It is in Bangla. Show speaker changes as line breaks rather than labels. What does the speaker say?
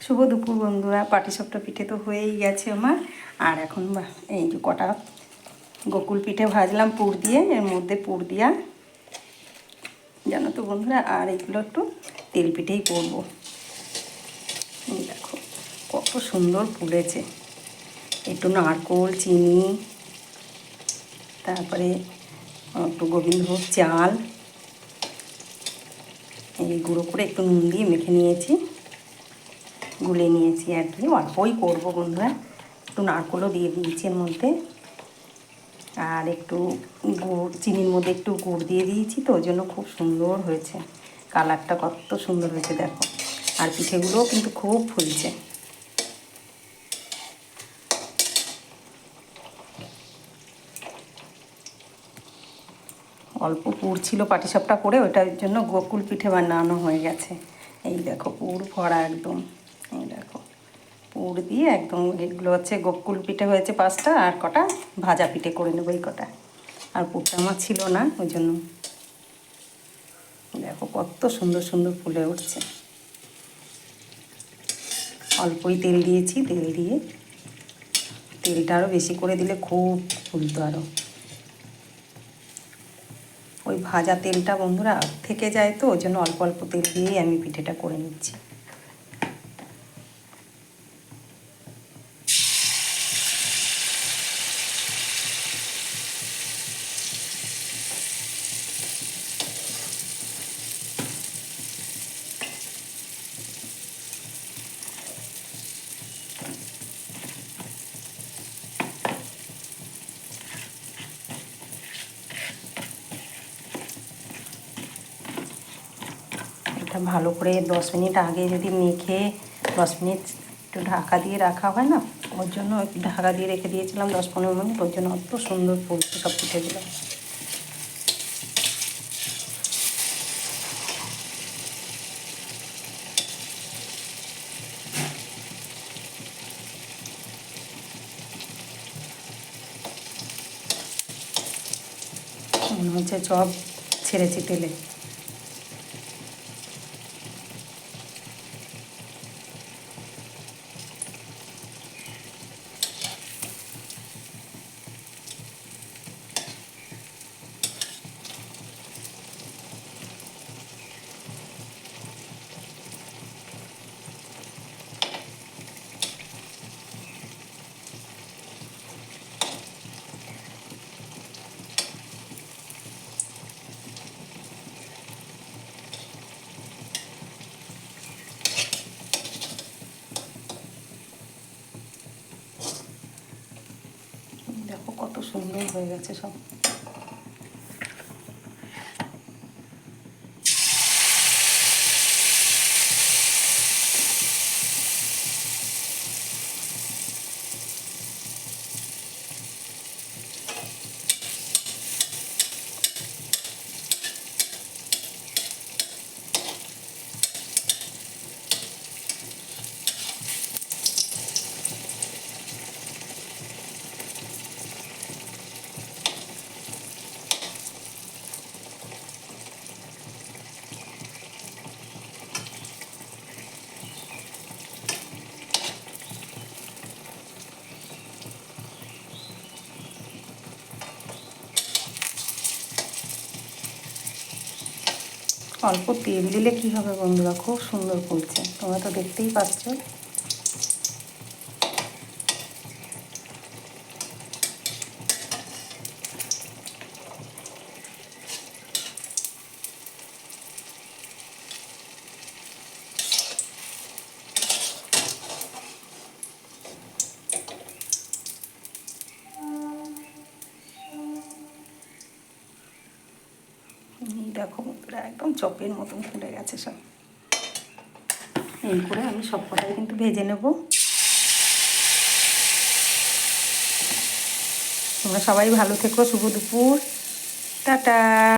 শুভ দুপুর বন্ধুরা। পাটিসাপটা পিঠে তো হয়েই গেছে আমার। আর এখন এই যে কটা গোকুল পিঠে ভাজলাম পুর দিয়ে, এর মধ্যে পুর দিয়া জানো তো বন্ধুরা। আর এগুলো একটু তেল পিঠেই করবো। এই দেখো কত সুন্দর ফুলেছে। একটু নারকোল, চিনি, তারপরে একটু গোবিন্দভোগ চাল এই গুঁড়ো করে একটু নুন দিয়ে মেখে নিয়েছি, গুলে নিয়েছি আর কি। অল্পই করবো বন্ধুরা। একটু নারকোলও দিয়ে দিয়েছি এর মধ্যে, আর একটু গুড়, চিনির মধ্যে একটু গুড় দিয়ে দিয়েছি, তো ওই জন্য খুব সুন্দর হয়েছে। কালারটা কত সুন্দর হয়েছে দেখো। আর পিঠেগুলোও কিন্তু খুব ফুলছে। অল্প পুর ছিল পাটিসাপটা করে, ওইটার জন্য গোকুল পিঠে বানানো হয়ে গেছে। এই দেখো পুর ভরা একদম। এই দেখো পুর দিয়ে একদম। এগুলো হচ্ছে গোকুল পিঠে হয়েছে 5টা, আর কটা ভাজা পিঠে করে নেবো এই কটা। আর পুরটা আমার ছিল না, ওই জন্য। দেখো কত সুন্দর সুন্দর ফুলে উঠছে। অল্পই তেল দিয়েছি, তেল দিয়ে তেলটা আরও বেশি করে দিলে খুব ফুলতো আরও। ওই ভাজা তেলটা বন্ধুরা থেকে যায়, তো ওই জন্য অল্প অল্প তেল দিয়েই আমি পিঠেটা করে নিচ্ছি। এটা ভালো করে 10 মিনিট আগে যদি মেখে 10 মিনিট একটু ঢাকা দিয়ে রাখা হয় না, ওর জন্য একটু ঢাকা দিয়ে রেখে দিয়েছিলাম 10-15 মিনিট। ওর জন্য অত সুন্দর ফুলছে সব পিঠেগুলো। মনে হচ্ছে সব ছেড়েছি তেলে। দেখো কত সুন্দর হয়ে গেছে সব। অল্প তেল দিলে কী হবে বন্ধুরা, খুব সুন্দর ফুলছে, তোমরা তো দেখতেই পাচ্ছ। দেখো বন্ধুরা একদম চপের মতন ফুলে গেছে সব। এই করে আমি সব কটাই কিন্তু ভেজে নেব। তোমরা সবাই ভালো থেকো। শুভ দুপুর, টাটা।